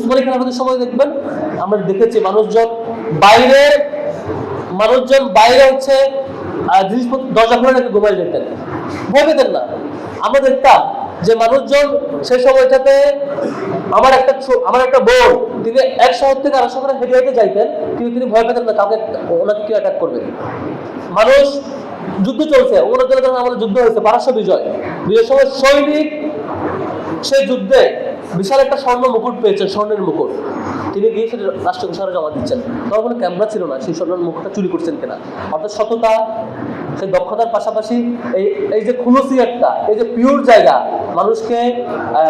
উসমানী খেলাফতের সময় দেখবেন আমরা দেখেছি মানুষজন বাইরে হচ্ছে জিনিসপত্র দরজা খুলে নাকি ঘুমাই যেতেন, ভয় পেতেন না। আমরা দেখতাম যে মানুষজন সেই সময়টাতে আমার একটা বোন, তিনি এক শহর থেকে আরেক শহরে হেঁটে হেঁটে যাইতেন, কিন্তু তিনি ভয় পেতেন না কাউকে ওনাকে কেউ অ্যাটাক করবে। মানুষ যুদ্ধ চলছে, আমাদের যুদ্ধ হয়েছে, পারস্য বিজয়ের সময় সৈনিক সেই যুদ্ধে বিশাল একটা স্বর্ণ মুকুট পেয়েছেন, স্বর্ণের মুকুট। তিনি গিয়ে সেটা রাষ্ট্রপ্রসারে জমা দিচ্ছেন। তখন কোনো ক্যামেরা ছিল না, সেই স্বর্ণের মুকুটটা চুরি করছেন কিনা। অর্থাৎ সততা, সেই দক্ষতার পাশাপাশি এই যে খুলুসি একটা, এই যে পিওর জায়গা, মানুষকে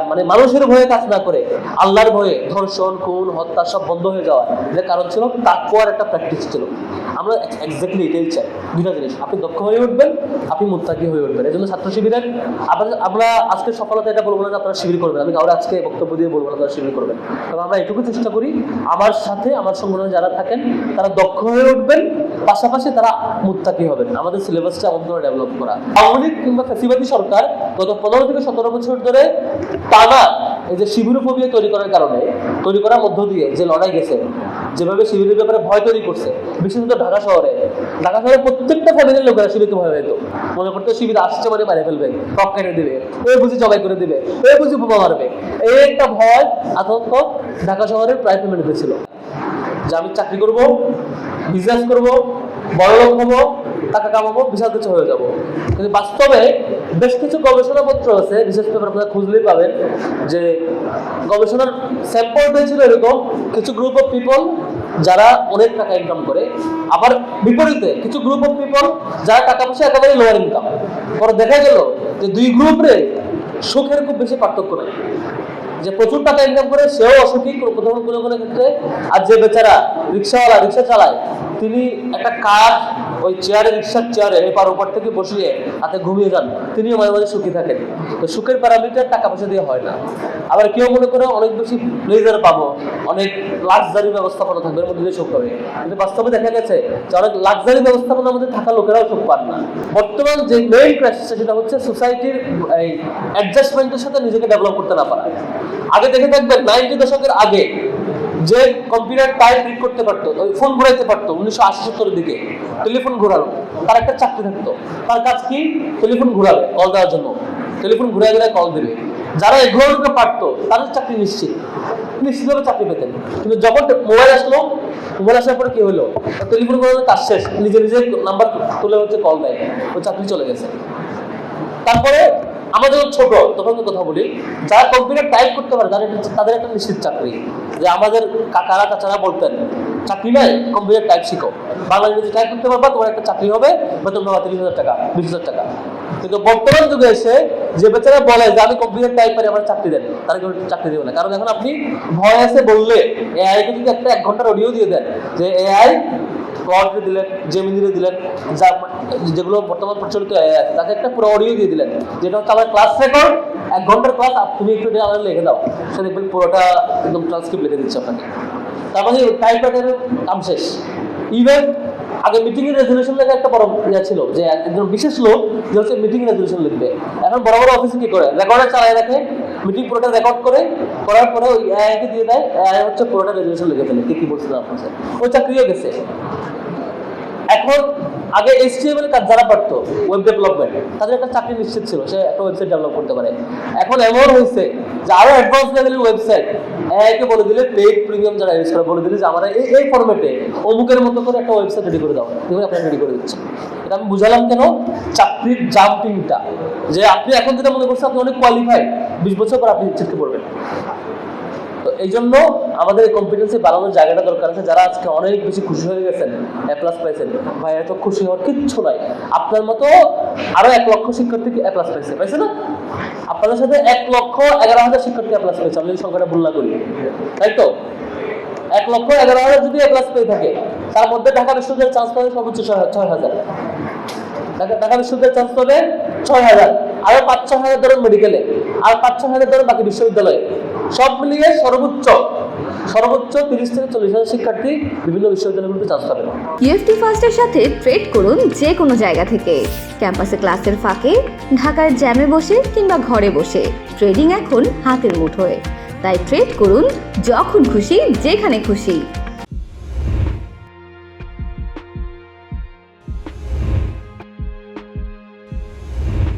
মানে মানুষের ভয়ে কাজ না করে আল্লাহর ভয়ে ধর্ষণ, খুন, হত্যা সব বন্ধ হয়ে যাওয়া, যে কারণ ছিল তাকওয়ার একটা প্র্যাকটিস ছিল। আমরা এক্স্যাক্টলি এটাই চাই, দুটা জিনিস, আপনি দক্ষ হয়ে উঠবেন, আপনি মুত্তাকি হয়ে উঠবেন। এই জন্য ছাত্র শিবিরের আমরা আজকে সফলতা এটা বলবো না যে আপনারা শিবির করবেন, আমি কাউরে আজকে বক্তব্য দিয়ে বলবো না তারা শিবির করবেন, তবে আমরা এটুকু চেষ্টা করি আমার সাথে আমার সংগঠনে যারা থাকেন তারা দক্ষ হয়ে উঠবেন, পাশাপাশি তারা মুত্তাকি হবেন। আমাদের সিলেবাসটা এমন ধরে ডেভেলপ করা। আওয়ামী লীগ কিংবা ফ্যাসিবাদী সরকার গত 15 থেকে 17 বছর ধরে টানা এই যে শিবিরোফোবিয়া তৈরি করার মধ্য দিয়ে যে লড়াই গেছে, যেভাবে শিবিরের ব্যাপারে ভয় তৈরি করছে, বিশেষত ঢাকা শহরে প্রত্যেকটা ফ্যামিলির লোকেরা শিবিরকে ভয় পেত, মনে করতে শিবির আসছে মানে মারে ফেলবে, টক কেটে দিবে, ওই বুঝি জবাই করে দিবে, ওই বুঝি বোমা মারবে, এই একটা ভয় আতঙ্ক ঢাকা শহরের প্রায় ফ্যামিলিতে ছিল, যে আমি চাকরি করব, বিজনেস করব, বড়লোক হবো, টাকা কামাবো, বিশাল কিছু হয়ে যাবো। কিন্তু বাস্তবে বেশ কিছু গবেষণাপত্র আছে, বিশেষ করে আপনারা খুঁজলেই পাবেন যে গবেষণার স্যাম্পল হয়েছিল এরকম কিছু গ্রুপ অফ পিপল যারা অনেক টাকা ইনকাম করে, আবার বিপরীতে কিছু গ্রুপ অফ পিপল যারা টাকা পয়সা একেবারে লোয়ার ইনকাম। পরে দেখা গেল যে দুই গ্রুপে সুখের খুব বেশি পার্থক্য নেই, যে প্রচুর টাকা ইনকাম করে সেও অসুখী কোনো ক্ষেত্রে, আর যে বেচারা রিক্সাওয়ালা রিক্সা চালায় তিনি একটা কাজ ওই রিক্সার চেয়ারে এপার ওপার থেকে বসিয়ে হাতে ঘুমিয়ে যান, তিনিও মাঝে মাঝে সুখী থাকেন। তো সুখের প্যারামিটার টাকা পয়সা দিয়ে হয় না। আবার কেউ মনে করে অনেক বেশি প্লেজার পাবো, অনেক লাক্সারি ব্যবস্থাপনা থাকবে, এর মধ্যে দিয়ে সুখ পাবে, কিন্তু বাস্তবে দেখা গেছে যে অনেক লাক্সারি ব্যবস্থাপনার মধ্যে থাকা লোকেরাও সুখ পান না। বর্তমান যে মেইন ক্রাইসিস সেটা হচ্ছে সোসাইটির এই অ্যাডজাস্টমেন্টের সাথে নিজেকে ডেভেলপ করতে না পারা। আগে দেখে থাকবেন 90 দশকের আগে যে কম্পিউটার টাইপ রিড করতে পারতো, ফোন ঘুরাইতে পারতো 1980-70 দিকে, টেলিফোন ঘোরালো, তার একটা চাকরি থাকতো, তার কাজ কি টেলিফোন ঘুরাবে, কল দেওয়ার জন্য টেলিফোন ঘুরাই কল দেবে। যারা এগুলো পারতো তাদের চাকরি নিশ্চিতভাবে চাকরি পেতেন। কিন্তু যখন মোবাইল আসার পরে কি হলো, টেলিফোন ঘোরানোর কাজ শেষ, নিজে নাম্বার তুলে হচ্ছে কল দেয়, ওই চাকরি চলে গেছে। তারপরে আমরা যখন ছোট তখন কথা বলি, যারা কম্পিউটার টাইপ করতে পারে তাদের একটা নিশ্চিত চাকরি। যে আমাদের কাকারা কাচারা বলতেন চাকরি নাই, কম্পিউটার টাইপ শিখো, বাংলা ইংরেজি টাইপ করতে পারবা, তোমার একটা চাকরি হবে, বেতন পাবা 30,000 টাকা 20,000 টাকা। কিন্তু বর্তমান যুগে এসে যে বেচারা বলে যে আমি কম্পিউটার টাইপ পারি, আমার চাকরি দেন, তারা কেউ চাকরি দেবে না। কারণ এখন আপনি ভয়েসে বললে, এআই কে যদি একটা 1 ঘন্টার অডিও দিয়ে দেন, যে এআই ক্লডে দিলেন, জেমিনিতে দিলেন, যেগুলো বর্তমান প্রচলিত তাকে একটা পুরো অডিও দিয়ে দিলেন, যেটা হচ্ছে আমার ক্লাস রেকর্ড, 1 ঘন্টার ক্লাস, তুমি একটু আমাদের লিখে দাও, সে দেখবেন পুরোটা একদম ট্রান্সক্রিপ্ট লিখে দিচ্ছে আপনাকে। তারপরে টাইপরাইটারের কাম শেষ। ইভেন আগে মিটিং এর রেজুলেশন লেখা একটা বড় ছিল, যে একজন বিশেষ লোক যে হচ্ছে মিটিং রেজুলেশন লিখবে। এখন বড় বড় অফিসে কি করে, রেকর্ডার চালায় রাখে, মিটিং পুরোটা রেকর্ড করার পরে ওই এআই কে দিয়ে দেয়, এআই হচ্ছে পুরোটা রেজুলেশন লিখে ফেলে, কি বলছিলাম আপনার সাথে, ওই চাকরিও গেছে। এখন আগে HTML কাজ যারা পারতো, ওয়েব ডেভেলপমেন্ট, তাদের একটা চাকরি নিশ্চিত ছিল, সে একটা ওয়েবসাইট ডেভেলপ করতে পারে। এখন এমন হয়েছে যে আরো অ্যাডভান্স লেভেলের ওয়েবসাইট এআইকে বলে দিলে, পেইড প্রিমিয়াম যারা ইউজ করে বলে দিলে যে আমরা এই ফরম্যাটে অমুকের মতো করে একটা ওয়েবসাইট রেডি করে দাও, দেখুন আপনারা রেডি করে দিচ্ছে। এটা আমি বুঝালাম কেন, চাকরির জাম্পিংটা, যে আপনি এখন যেটা মনে করছেন আপনি অনেক কোয়ালিফাইড, 20 বছর পর আপনি ছিটকে পড়বেন। তো এই জন্য আমাদের কম্পিটেন্সি বাড়ানোর জায়গাটা দরকার আছে। যারা আজকে অনেক বেশি খুশি হয়ে গেছেন, A+ পাইছেন, ভাই এত খুশি হওয়ার কিচ্ছু নাই। আপনার মতো আরো 1 লক্ষ শিক্ষার্থী A+ পাইছে না? আপনাদের সাথে 1,11,000 শিক্ষার্থী A+ পাইছে, আমি সংখ্যাটা ভুল না করি, তাই তো? 1,11,000 যদি A+ পেয়ে থাকে, তার মধ্যে ঢাকা বিশ্ববিদ্যালয়ের চান্স পাবে সর্বোচ্চ 6,000। ঢাকা বিশ্ববিদ্যালয়ের চান্স পাবে 6,000, আরো 5-6,000 ধরুন মেডিকেলে, আর 5-6,000 ধরুন বাকি বিশ্ববিদ্যালয়ে, সব মিলিয়ে সর্বোচ্চ 30 থেকে 40,000 শিক্ষার্থী বিভিন্ন বিশ্ববিদ্যালয়গুলোতে চান্স পাবে। UFT ফার্স্টের সাথে ট্রেড করুন যে কোনো জায়গা থেকে, ক্যাম্পাসে ক্লাসের ফাঁকে, ঢাকার জ্যামে বসে কিংবা ঘরে বসে, ট্রেডিং এখন হাতের মুঠোয়। তাই ট্রেড করুন যখন খুশি যেখানে খুশি।